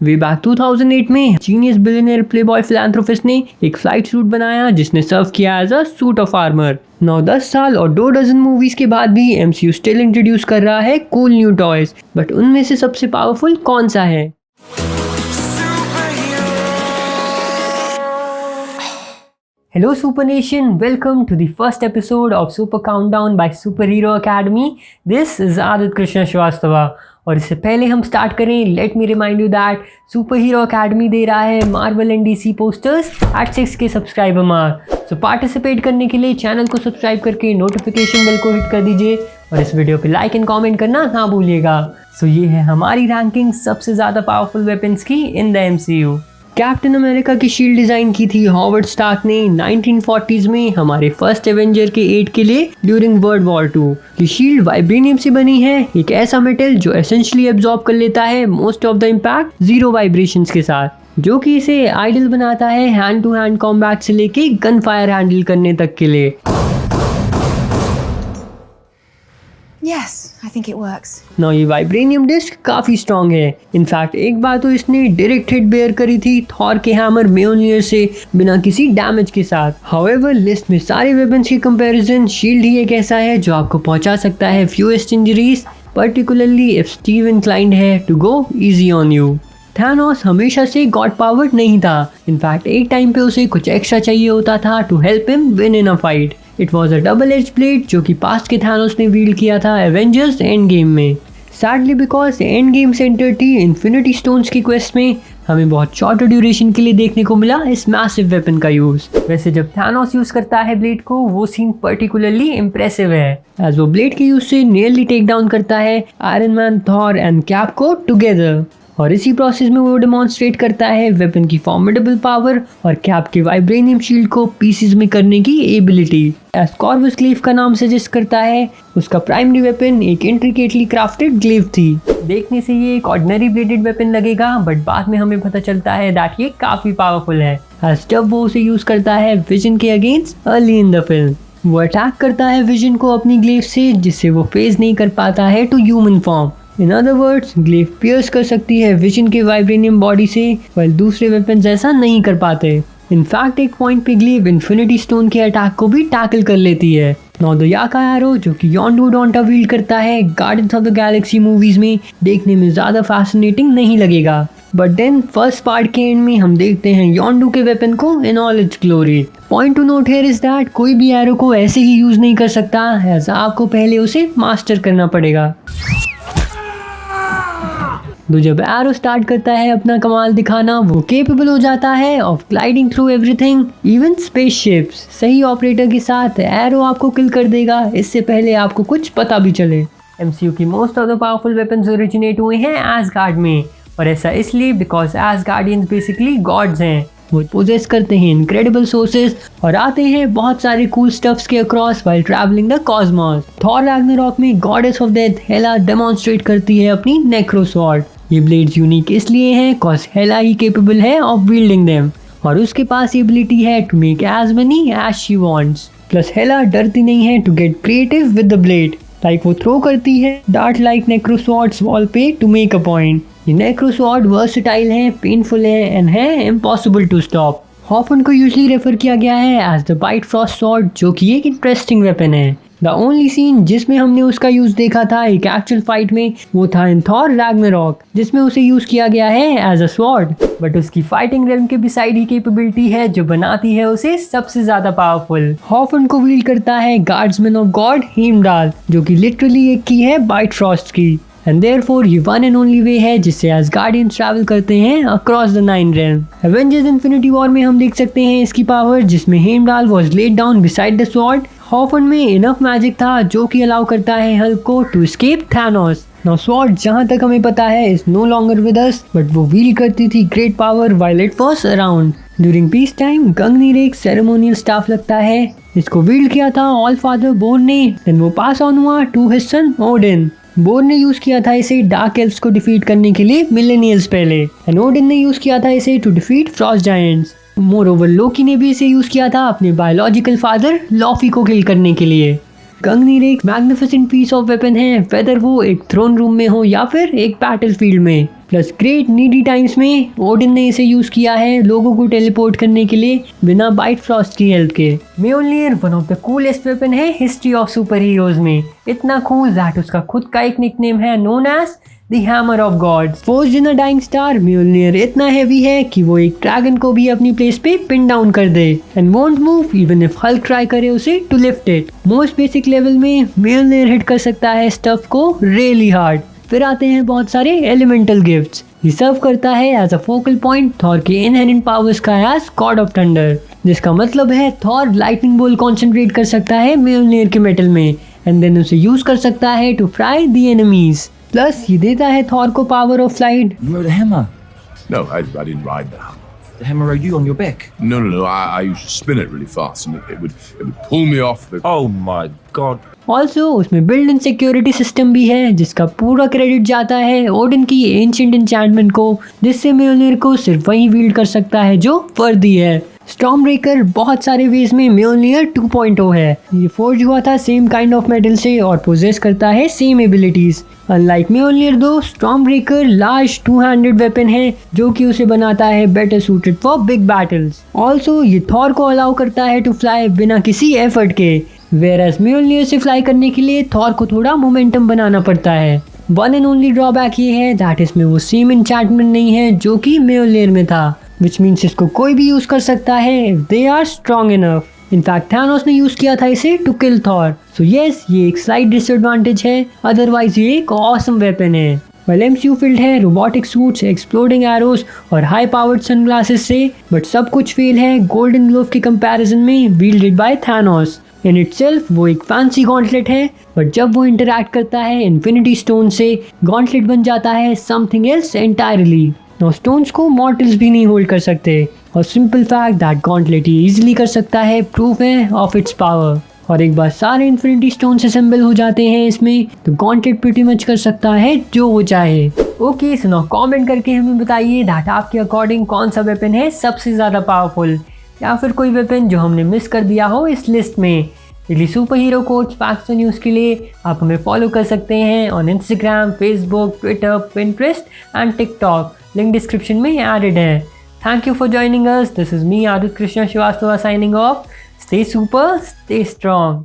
Way back 2008 में genius billionaire Playboy philanthropist ने एक फ्लाइट सूट बनाया जिसने सर्व किया as a suit of armour. 9-10 साल और 2 डजन मूवीज के बाद भी एमसीयू स्टिल इंट्रोड्यूस कर रहा है कूल न्यू टॉयज, बट उनमें से सबसे पावरफुल कौन सा है? Hello Super Nation, welcome to the first episode of Super Countdown by Superhero Academy. This is Adit Krishna Shrivastava. और इससे पहले हम स्टार्ट करें, let me remind you that super hero academy दे रहा है Marvel and DC posters at 6K subscriber mark. So participate करने के लिए चैनल को सब्सक्राइब करके नोटिफिकेशन बेल को हिट कर दीजिए और इस वीडियो पे लाइक एंड कमेंट करना ना भूलिएगा। सो ये है हमारी रैंकिंग सबसे ज़्यादा पावरफुल वेपन्स की in the MCU. Captain America की शील्ड डिजाइन की थी हॉवर्ड स्टार्क ने 1940s में हमारे फर्स्ट एवेंजर के एड के लिए ड्यूरिंग वर्ल्ड वॉर 2। ये शील्ड वाइब्रेनियम से बनी है, एक ऐसा मेटल जो एसेंशियली एब्जॉर्ब कर लेता है most of the impact zero vibrations के साथ, जो कि इसे आइडियल बनाता है हैंड टू हैंड कॉम्बैट से लेके गन फायर हैंडल करने तक के लिए। Yes, I think it works. ना ये वाइब्रेनियम डिस्क काफी स्ट्रॉन्ग है। इनफैक्ट एक बार तो इसने डायरेक्ट हिट बेयर करी थी थॉर के हैमर म्योल्नियर से बिना किसी डैमेज के साथ। हाउएवर लिस्ट में सारे वेपन्स की कंपैरिजन शील्ड ही एक ऐसा है जो आपको पहुंचा सकता है फ्यूएस्ट injuries, particularly if Steve inclined है to go easy on you. Thanos हमेशा से गॉड पावर्ड नहीं था। इनफैक्ट एक टाइम पे उसे कुछ एक्स्ट्रा चाहिए होता था to help him win in a fight. It was a double edge blade जो कि पास्ट के थैनोस ने वील्ड किया था एवेंजर्स एंड गेम में। Sadly because Endgame centre थी इन्फिनिटी स्टोन्स की क्वेस्ट में, हमें बहुत शॉर्टर ड्यूरेशन के लिए देखने को मिला इस मैसिव वेपन का यूज। वैसे जब थैनोस यूज करता है ब्लेड को वो सीन पर्टिकुलरली इम्प्रेसिव है, एज वो ब्लेड के यूज से नियरली टेक डाउन करता है iron man, Thor and cap को टुगेदर, और इसी प्रोसेस में वो डेमोन्स्ट्रेट करता है वेपन की फॉर्मिडेबल पावर और कैप के वाइब्रेनियम शील्ड को पीसेस में करने की एबिलिटी। एज कॉर्वस ग्लेव का नाम सजेस्ट करता है, उसका प्राइमरी वेपन एक इंट्रिकेटली क्राफ्टेड ग्लेव थी। देखने से ये एक ऑर्डिनरी ब्लेडेड वेपन लगेगा, बट बाद में हमें पता चलता है दैट ये काफी पावरफुल है, एज जब वो उसे यूज करता है विजन के against early in the film. वो अटैक करता है विजन को अपनी ग्लेव से, जिससे वो फेज नहीं कर पाता है to human form. In other words, glaive pierce कर सकती है विजन के वाइब्रेनियम बॉडी से, while दूसरे वेपन्स ऐसा नहीं कर पाते। इनफैक्ट एक पॉइंट पे ग्लेव इन्फिनिटी स्टोन के अटैक को भी टैकल कर लेती है। नाउ द याका एरो जो कि योंडू डोंटा वील्ड करता है guardians of the Galaxy movies में, देखने में ज्यादा फैसिनेटिंग नहीं लगेगा, बट देन फर्स्ट पार्ट के एंड में हम देखते हैं योंडू के वेपन को in all it's glory. Point two note here is that कोई भी एरो को ऐसे ही यूज नहीं कर सकता, ऐसा आपको पहले उसे मास्टर करना पड़ेगा। तो जब एरो स्टार्ट करता है अपना कमाल दिखाना, वो केपेबल हो जाता है of gliding through everything, even spaceships. सही ऑपरेटर के साथ एरो आपको किल कर देगा इससे पहले आपको कुछ पता भी चले। एमसीयू की most of the powerful weapons originate हुए हैं एसगार्ड में, और ऐसा इसलिए बिकॉज एसगार्डियंस बेसिकली गॉड्स हैं। वो पोजेस करते हैं इनक्रेडिबल सोर्सेज और आते हैं बहुत सारे कूल स्टफ्स के across while travelling the cosmos. Thor Ragnarok में goddess of death Hela demonstrate करती है अपनी नेक्रो स्वॉर्ड। ये ब्लेड्स यूनिक इसलिए हैं कॉज हेला ही केपेबल है ऑफ विल्डिंग देम, और उसके पास एबिलिटी है to make as many as she wants. Plus Hela डरती नहीं है to get creative with the blade, like वो थ्रो करती है dart like necro swords wall पे टू मेक अ पॉइंट। ये नेक्रो स्वॉर्ड वर्सेटाइल है, पेनफुल है एंड है इम्पॉसिबल टू स्टॉप। हॉफन को यूजली रेफर किया गया है as the Bifrost sword, जो कि एक इंटरेस्टिंग वेपन है। द ओनली सीन जिसमें हमने उसका यूज देखा था एक एक्चुअल फाइट में, वो था इन थॉर रैग्नारॉक, जिसमें उसे यूज किया गया है एज अ स्वॉर्ड, बट उसकी फाइटिंग रेल्म के बिसाइड ही कैपेबिलिटी है जो बनाती है उसे सबसे ज्यादा पावरफुल। हॉफन को व्हील करता है गार्ड्समैन ऑफ गॉड हेमडाल, जो कि लिटरली एक की है बाइट फ्रॉस्ट की, एंड देयरफॉर ये वन एंड ओनली वे है जिससे एसगार्डियंस ट्रैवल करते हैं across the 9 realm. Avengers infinity war में हम देख सकते हैं इसकी पावर, जिसमें Heimdall was laid down beside the sword. Hofund में इनफ मैजिक था जो कि अलाउ करता है हल्क को to escape Thanos. Now sword जहां तक हमें पता है is no longer with us, but वो व्हील करती थी great power while it was around. During peace time Gungnir एक सेरेमोनियल स्टाफ लगता है, इसको व्हील किया था ऑल फादर बोर्न ने, देन वो पास ऑन हुआ to his son Odin. Bor ने यूज किया था इसे डार्क एल्व्स को डिफीट करने के लिए मिलेनियल्स पहले, एंड ओडिन ने यूज किया था इसे to defeat frost giants. Moreover Loki ने भी इसे यूज किया था अपने बायोलॉजिकल फादर लॉफी को किल करने के लिए। गंगनीर एक मैग्निफिसेंट पीस ऑफ वेपन है, वेदर वो एक थ्रोन रूम में हो या फिर एक बैटल फील्ड में। प्लस ग्रेट नीडी टाइम्स में ओडिन ने इसे यूज किया है लोगों को टेलीपोर्ट करने के लिए बिना बाइटफ्रॉस्ट की हेल्प के। Mjolnir one of the coolest weapon है हिस्ट्री ऑफ सुपर हीरोज में, इतना कूल दैट उसका खुद का एक निकनेम है known as the hammer of gods. Forged in a dying star, Mjolnir इतना हैवी है कि वो एक ड्रैगन को भी अपनी प्लेस पे पिन डाउन कर दे and won't move even if Hulk try करे उसे to lift it. Most basic level में म्योल्नियर हिट कर सकता है स्टफ को रियली हार्ड। फिर आते हैं बहुत सारे एलिमेंटल गिफ्ट्स। ये सर्व करता है as a focal point Thor के इनहेरेंट पावर्स का एज गॉड ऑफ थंडर, जिसका मतलब है थॉर लाइटनिंग बोल कॉन्सेंट्रेट कर सकता है म्योल्नियर के मेटल में एंड देन उसे यूज कर सकता है to fry the enemies. Plus ये देता है थॉर को power of flight. You rode a hammer. No, I didn't ride the hammer. The hammer rode you on your back. No. I used to spin it really fast, and it would pull me off the. Oh my god. Also उसमें build in security system भी है जिसका पूरा credit जाता है Odin की ancient enchantment को, जिससे म्योल्नियर को सिर्फ वही विल्ड कर सकता है जो वर्दी है। स्टॉर्म ब्रेकर बहुत सारे वेज में म्योल्नियर 2.0 है। ये फोर्ज हुआ था सेम काइंड ऑफ मेटल से और पोजेस करता है same abilities. Unlike Mjolnir though, Stormbreaker large two handed weapon है जो कि उसे बनाता है better suited for big battles. Also ये थॉर को अलाउ करता है टू फ्लाई बिना किसी एफर्ट के, वेयरएज म्योल्नियर से फ्लाई करने के लिए थॉर को थोड़ा मोमेंटम बनाना पड़ता है। वन एंड ओनली ड्रॉबैक ये है दैट इसमें वो सेम एन्चैंटमेंट नहीं है जो कि म्योल्नियर में था, विच मीन्स इसको कोई भी यूज कर सकता है if they are strong enough. In fact Thanos ने यूज किया था इसे to kill Thor, so yes ये एक स्लाइट डिसएडवांटेज है, अदरवाइज ये एक ऑसम वेपन है। वेल एमसीयू फील्ड है रोबोटिक सूट्स, एक्सप्लोडिंग एरोज और हाई पावर्ड सनग्लासेस से, बट सब कुछ फेल है गोल्डन ग्लोव के कंपैरिजन में wielded by Thanos. In itself वो एक फैंसी गॉन्टलेट है, बट जब वो इंटरैक्ट करता है इन्फिनिटी स्टोन से गॉन्टलेट बन जाता है something else entirely. No stones को मॉर्टल्स भी नहीं होल्ड कर सकते और सिंपल फैक्ट दैट गॉन्टलेट ही इजीली कर सकता है प्रूफ है ऑफ इट्स पावर। और एक बार सारे इन्फिनिटी स्टोन्स असेंबल हो जाते हैं इसमें तो गॉन्टलेट प्रीटी मच कर सकता है जो वो चाहे। ओके सो नाउ कमेंट करके हमें बताइए दैट आपके अकॉर्डिंग कौन सा वेपन है सबसे ज़्यादा पावरफुल, या फिर कोई वेपन जो हमने मिस कर दिया हो इस लिस्ट में। Daily superhero coach facts और न्यूज़ के लिए आप हमें फॉलो कर सकते हैं on Instagram, Facebook, Twitter, Pinterest and TikTok, link description में एडेड है। Thank you for joining us, this is me Aditya Krishna Srivastava signing off. Stay super, stay strong.